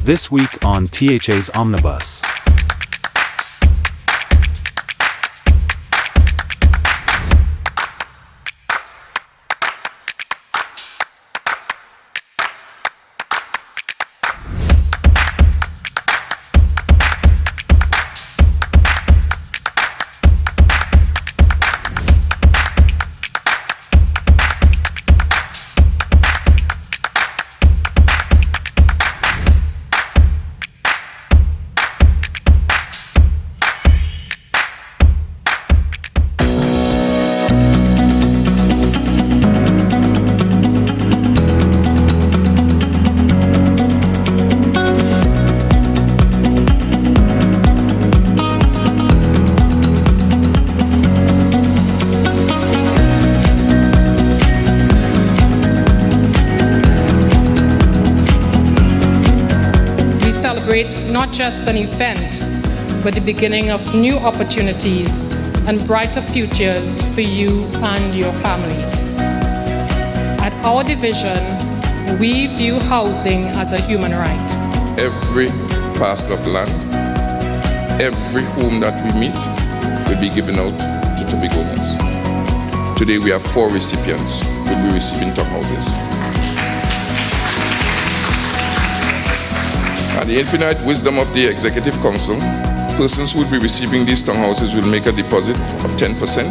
This week on THA's Omnibus. Not just an event, but the beginning of new opportunities and brighter futures for you and your families. At our division, we view housing as a human right. Every parcel of land, every home that we meet will be given out to Tobagonians. Today we have 4 recipients who will be receiving townhouses. And the infinite wisdom of the Executive Council, persons who will be receiving these townhouses will make a deposit of 10%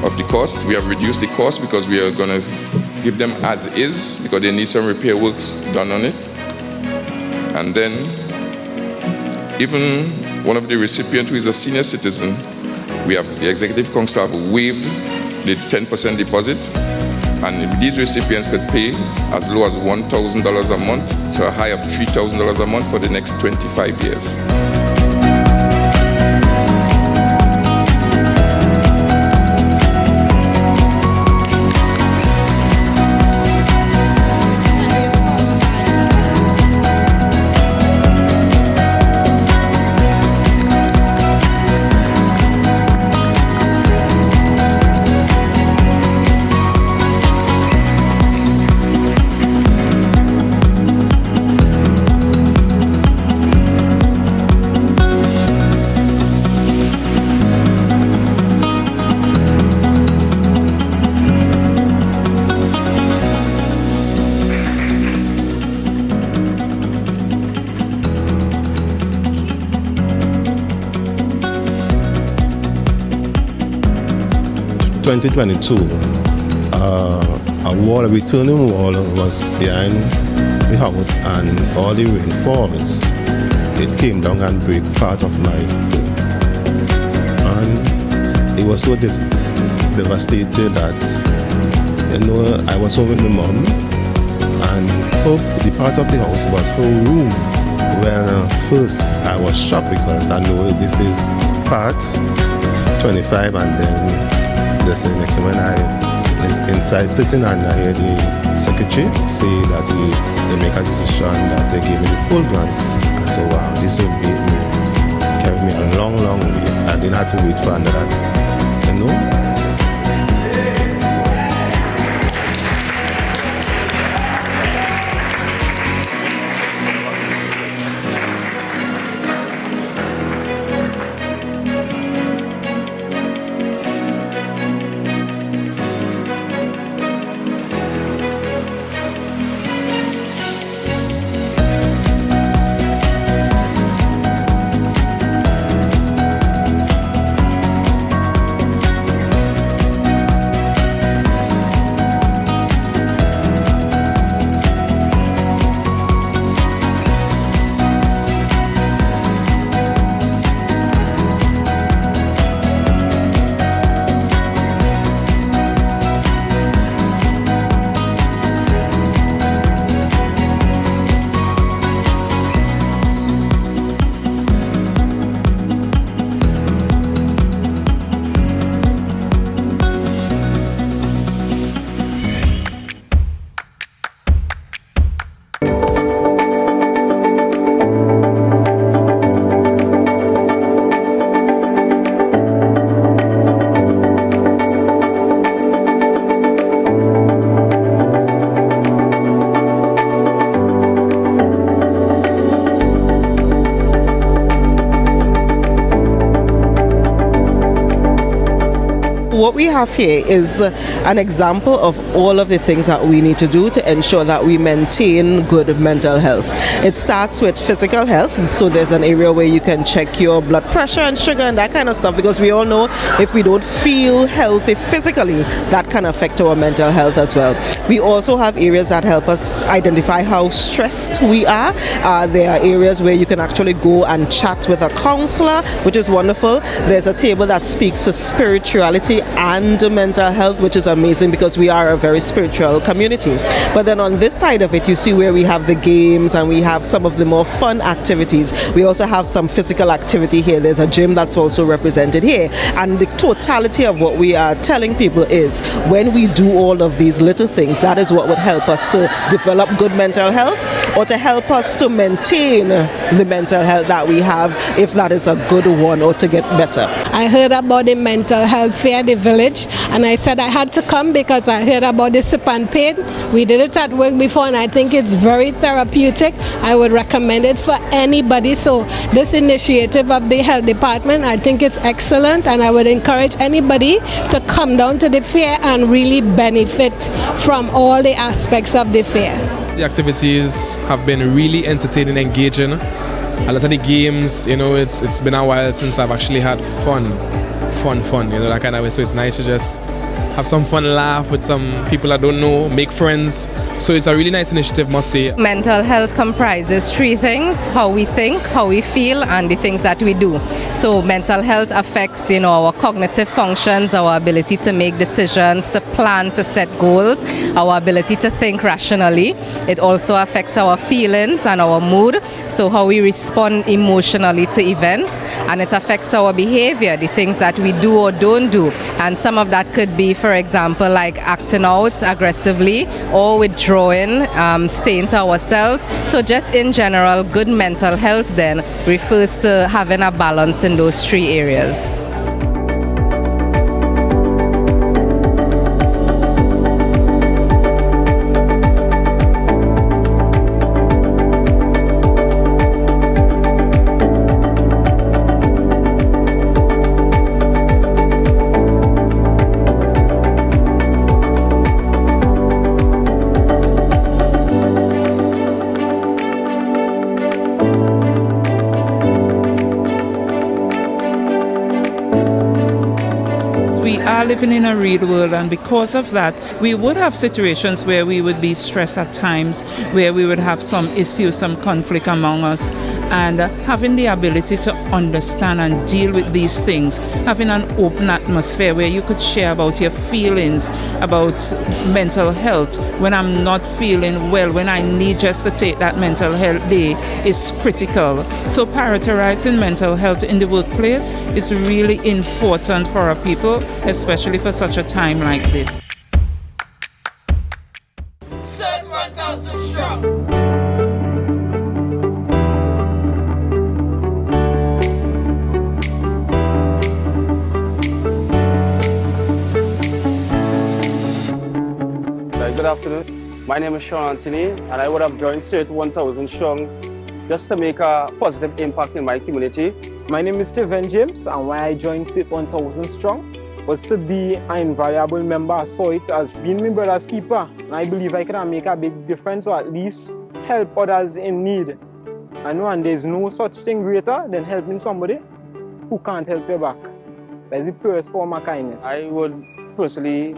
of the cost. We have reduced the cost because we are going to give them as is because they need some repair works done on it. And then even one of the recipients who is a senior citizen, we have the Executive Council have waived the 10% deposit. And these recipients could pay as low as $1,000 a month to a high of $3,000 a month for the next 25 years. In 2022, a wall, a returning wall was behind the house, and all the rainfalls, it came down and broke part of my home. And it was so devastated that, I was home with my mom, and the part of the house was her room. Well, first I was shocked because I know this is part 25, and then the next time when I was inside sitting and I heard the secretary say that they make a decision that they give me the full grant. I said, wow, this will carry me a long, long way. I didn't have to wait for another, What we have here is an example of all of the things that we need to do to ensure that we maintain good mental health. It starts with physical health, so there's an area where you can check your blood pressure and sugar and that kind of stuff, because we all know if we don't feel healthy physically, that can affect our mental health as well. We also have areas that help us identify how stressed we are. There are areas where you can actually go and chat with a counselor, which is wonderful. There's a table that speaks to spirituality and mental health, which is amazing because we are a very spiritual community. But then on this side of it, you see where we have the games and we have some of the more fun activities. We also have some physical activity here. There's a gym that's also represented here. And the totality of what we are telling people is when we do all of these little things, that is what would help us to develop good mental health, or to help us to maintain the mental health that we have, if that is a good one, or to get better. I heard about the mental health fair, the village, and I said I had to come because I heard about the sip and pain. We did it at work before, and I think it's very therapeutic. I would recommend it for anybody. So this initiative of the health department, I think it's excellent, and I would encourage anybody to come down to the fair and really benefit from all the aspects of the fair. The activities have been really entertaining, engaging. A lot of the games, it's been a while since I've actually had fun, that kind of way. So it's nice to just have some fun, laugh with some people I don't know, make friends. So it's a really nice initiative, must say. Mental health comprises three things: how we think, how we feel, and the things that we do. So mental health affects, our cognitive functions, our ability to make decisions, to plan, to set goals, our ability to think rationally. It also affects our feelings and our mood, so how we respond emotionally to events, and it affects our behavior, the things that we do or don't do. And some of that could be, for example, like acting out aggressively or withdrawing, staying to ourselves. So just in general, good mental health then refers to having a balance in those three areas. Living in a real world, and because of that we would have situations where we would be stressed at times, where we would have some issues, some conflict among us, and having the ability to understand and deal with these things, having an open atmosphere where you could share about your feelings about mental health. When I'm not feeling well, when I need just to take that mental health day, is critical. So prioritizing mental health in the workplace is really important for our people, especially for such a time like this. Set 1,000 strong. Good afternoon. My name is Sean Anthony, and I would have joined CERT 1000 Strong just to make a positive impact in my community. My name is Steven James, and why I joined CERT 1000 Strong was to be an invaluable member. I saw it as being my brother's keeper, and I believe I can make a big difference, or at least help others in need. I know, and there's no such thing greater than helping somebody who can't help you back. That's the purest form of kindness. I would personally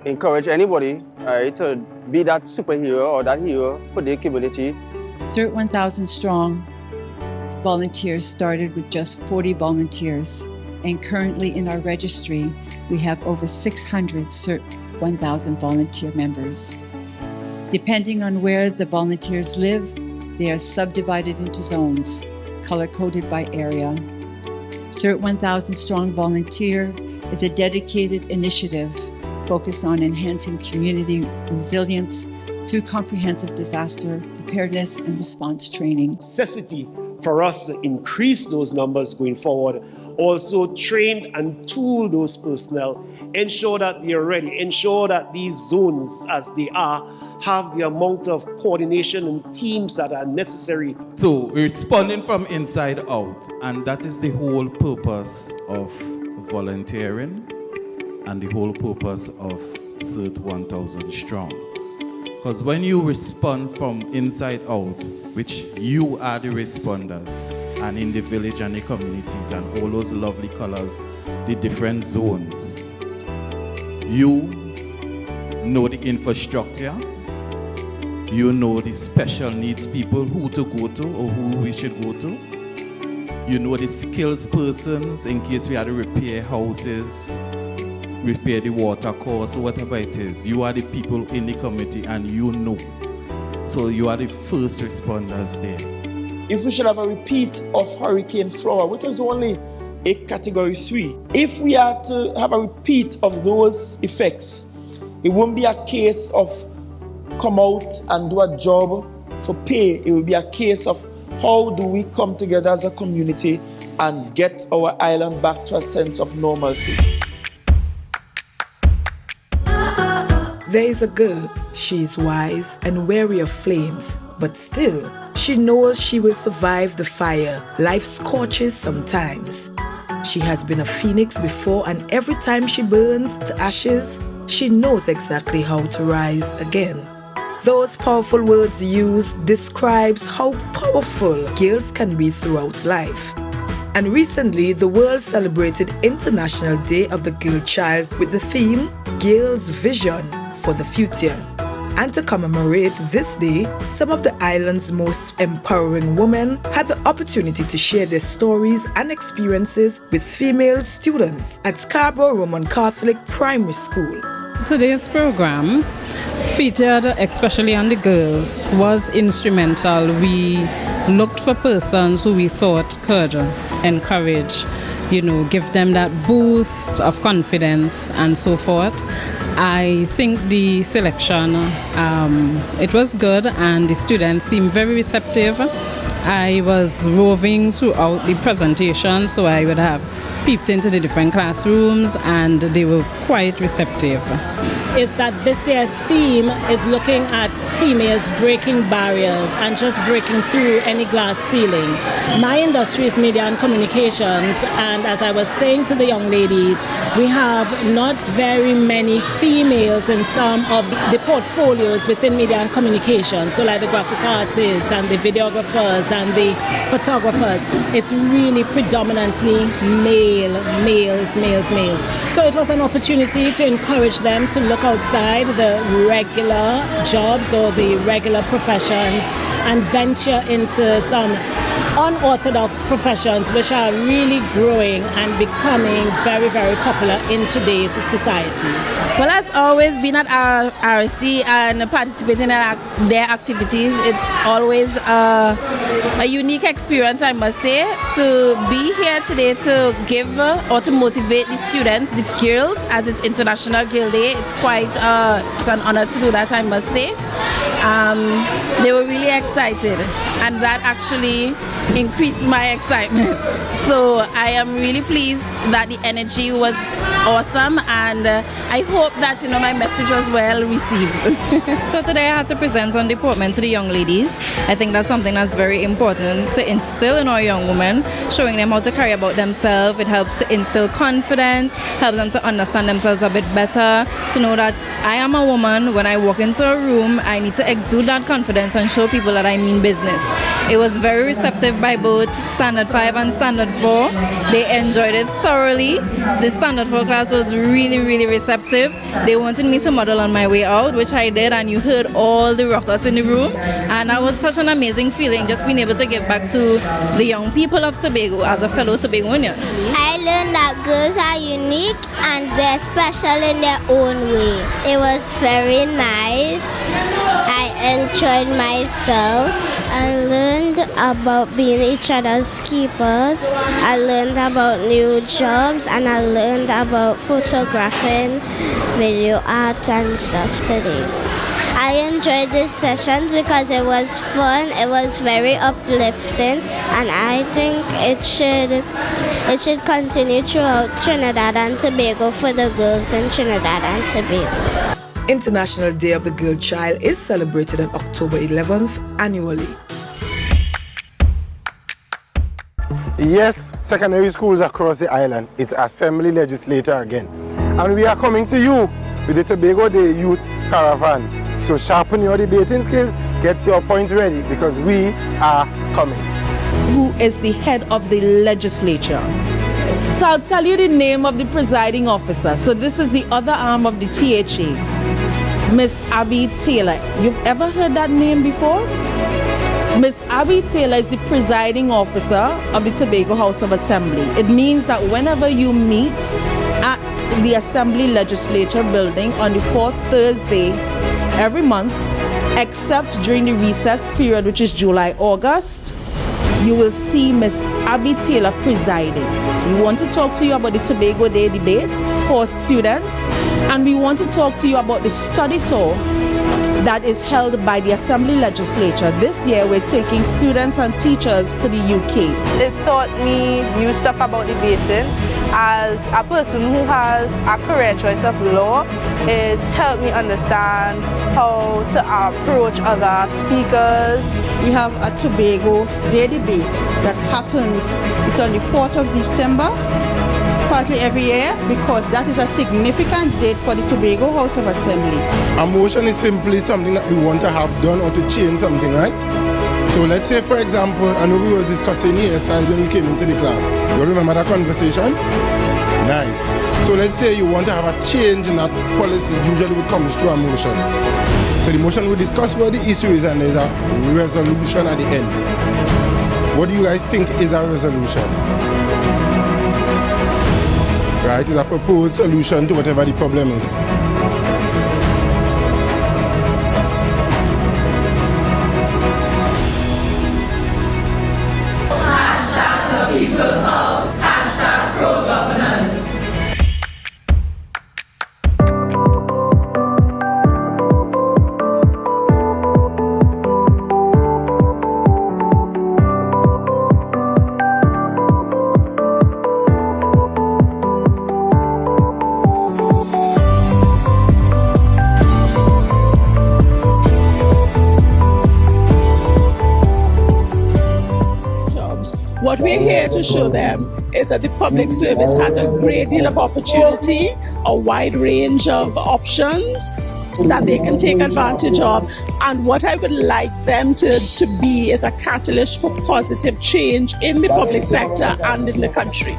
encourage anybody to be that superhero or that hero for their community. CERT 1000 Strong volunteers started with just 40 volunteers, and currently in our registry we have over 600 CERT 1000 volunteer members. Depending on where the volunteers live, they are subdivided into zones, color-coded by area. CERT 1000 Strong Volunteer is a dedicated initiative focused on enhancing community resilience through comprehensive disaster preparedness and response training. Necessity for us to increase those numbers going forward. Also train and tool those personnel, ensure that they are ready, ensure that these zones as they are have the amount of coordination and teams that are necessary. So we're responding from inside out, and that is the whole purpose of volunteering. and the whole purpose of CERT 1000 Strong. Because when you respond from inside out, which you are the responders, and in the village and the communities and all those lovely colors, the different zones, you know the infrastructure, you know the special needs people, who to go to or who we should go to. You know the skills persons in case we had to repair houses, repair the water course, or whatever it is. You are the people in the community and you know. So you are the first responders there. If we should have a repeat of Hurricane Flora, which was only a category 3, if we are to have a repeat of those effects, it won't be a case of come out and do a job for pay. It will be a case of how do we come together as a community and get our island back to a sense of normalcy. There is a girl, she is wise and wary of flames, but still, she knows she will survive the fire. Life scorches sometimes. She has been a phoenix before, and every time she burns to ashes, she knows exactly how to rise again. Those powerful words used describes how powerful girls can be throughout life. And recently, the world celebrated International Day of the Girl Child with the theme, Girls' Vision for the Future. And to commemorate this day, some of the island's most empowering women had the opportunity to share their stories and experiences with female students at Scarborough Roman Catholic Primary School. Today's program, featured especially on the girls, was instrumental. We looked for persons who we thought could encourage, give them that boost of confidence and so forth. I think the selection, it was good and the students seemed very receptive. I was roving throughout the presentation, so I would have peeped into the different classrooms and they were quite receptive. Is that this year's theme is looking at females breaking barriers and just breaking through any glass ceiling. My industry is media and communications, and as I was saying to the young ladies, we have not very many females in some of the portfolios within media and communications, so like the graphic artists and the videographers and the photographers. It's really predominantly males. So it was an opportunity to encourage them to look outside the regular jobs or the regular professions and venture into some unorthodox professions which are really growing and becoming very, very popular in today's society. Well, as always been at our RSC and participating in their activities, it's always a unique experience, I must say, to be here today to give or to motivate the students, the girls, as it's International Girl Day. It's quite it's an honor to do that, I must say. They were really excited, and that actually increased my excitement. So I am really pleased that the energy was awesome, and I hope that my message was well received. So today I had to present on deportment to the young ladies. I think that's something that's very important to instill in our young women, showing them how to carry about themselves. It helps to instill confidence, helps them to understand themselves a bit better, to know that I am a woman. When I walk into a room, I need to exude that confidence and show people that I mean business. It was very receptive by both Standard 5 and Standard 4. They enjoyed it thoroughly. The Standard 4 class was really, really receptive. They wanted me to model on my way out, which I did, and you heard all the rockers in the room. And that was such an amazing feeling, just being able to give back to the young people of Tobago as a fellow Tobagoan. I learned that girls are unique and they're special in their own way. It was very nice. I enjoyed myself. I learned about being each other's keepers. I learned about new jobs, and I learned about photographing, video art and stuff today. I enjoyed these sessions because it was fun, it was very uplifting, and I think it should continue throughout Trinidad and Tobago for the girls in Trinidad and Tobago. International Day of the Girl Child is celebrated on October 11th annually. Yes, secondary schools across the island, it's assembly legislator again. And we are coming to you with the Tobago Day Youth Caravan. So sharpen your debating skills, get your points ready, because we are coming. Who is the head of the legislature? So I'll tell you the name of the presiding officer. So this is the other arm of the THA, Miss Abby Taylor. You've ever heard that name before? Miss Abby Taylor is the presiding officer of the Tobago House of Assembly. It means that whenever you meet at the Assembly Legislature building on the 4th Thursday every month, except during the recess period, which is July, August, you will see Miss Abby Taylor presiding. So we want to talk to you about the Tobago Day debate for students, and we want to talk to you about the study tour that is held by the Assembly Legislature. This year we're taking students and teachers to the UK. It taught me new stuff about debating. As a person who has a career choice of law, it helped me understand how to approach other speakers. We have a Tobago Day debate that happens, it's on the 4th of December, partly every year, because that is a significant date for the Tobago House of Assembly. A motion is simply something that we want to have done or to change something, right? So let's say, for example, I know we was discussing here science when we came into the class. You remember that conversation? Nice. So let's say you want to have a change in that policy, usually it comes through a motion. So the motion will discuss what the issue is and there's a resolution at the end. What do you guys think is a resolution? Right, it's a proposed solution to whatever the problem is. Hashtag the People's House. Hashtag pro-governance. What we're here to show them is that the public service has a great deal of opportunity, a wide range of options that they can take advantage of. And what I would like them to be is a catalyst for positive change in the public sector and in the country.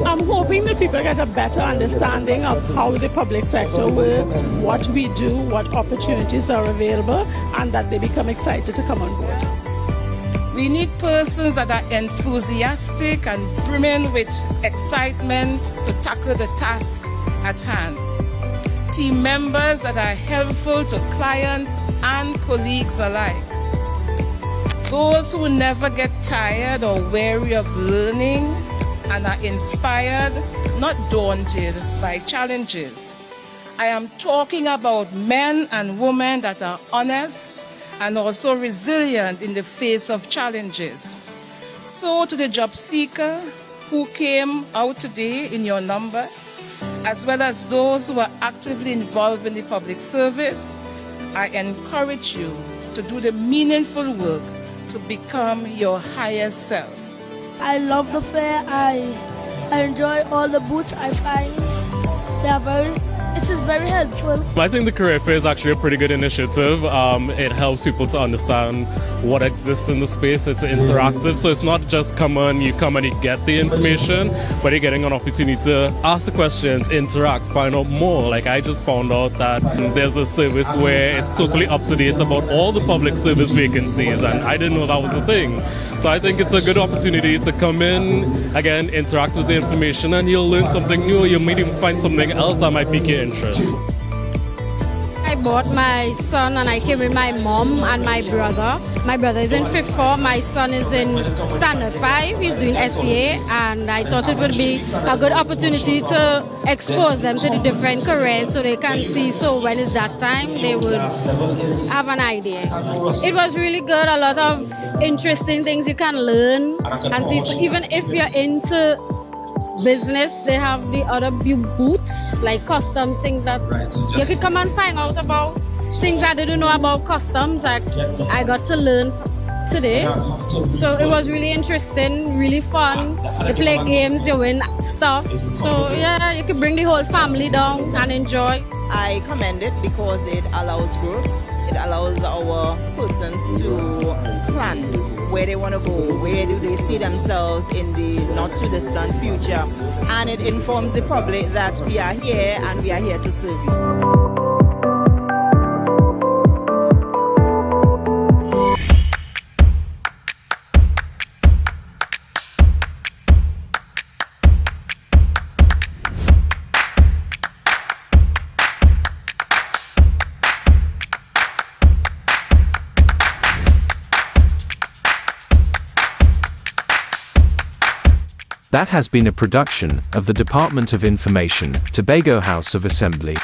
I'm hoping that people get a better understanding of how the public sector works, what we do, what opportunities are available, and that they become excited to come on board. We need persons that are enthusiastic and brimming with excitement to tackle the task at hand. Team members that are helpful to clients and colleagues alike. Those who never get tired or weary of learning and are inspired, not daunted by challenges. I am talking about men and women that are honest and also resilient in the face of challenges. So to the job seeker who came out today in your numbers, as well as those who are actively involved in the public service, I encourage you to do the meaningful work to become your highest self. I love the fair. I enjoy all the booths I find. It is very helpful. I think the career fair is actually a pretty good initiative. It helps people to understand what exists in the space. It's interactive, so it's not just you come and you get the information, but you're getting an opportunity to ask the questions, interact, find out more. Like I just found out that there's a service where it's totally up to date about all the public service vacancies, and I didn't know that was a thing. So I think it's a good opportunity to come in, again, interact with the information, and you'll learn something new. You might even find something else that might pique your interest. I brought my son and I came with my mom and my brother. My brother is in 5th form, my son is in standard 5, he's doing SEA, and I thought it would be a good opportunity to expose them to the different careers so they can see, so when it's that time, they would have an idea. It was really good, a lot of interesting things you can learn and see, so even if you're into business, they have the other booths like customs, things that you could come and find out about things I didn't know about customs. I got to learn today. So it was really interesting, really fun. You play games, you win stuff. So yeah, you can bring the whole family down and enjoy. I commend it because it allows growth. It allows our persons to plan where they want to go, where do they see themselves in the not too distant future. And it informs the public that we are here and we are here to serve you. That has been a production of the Department of Information, Tobago House of Assembly.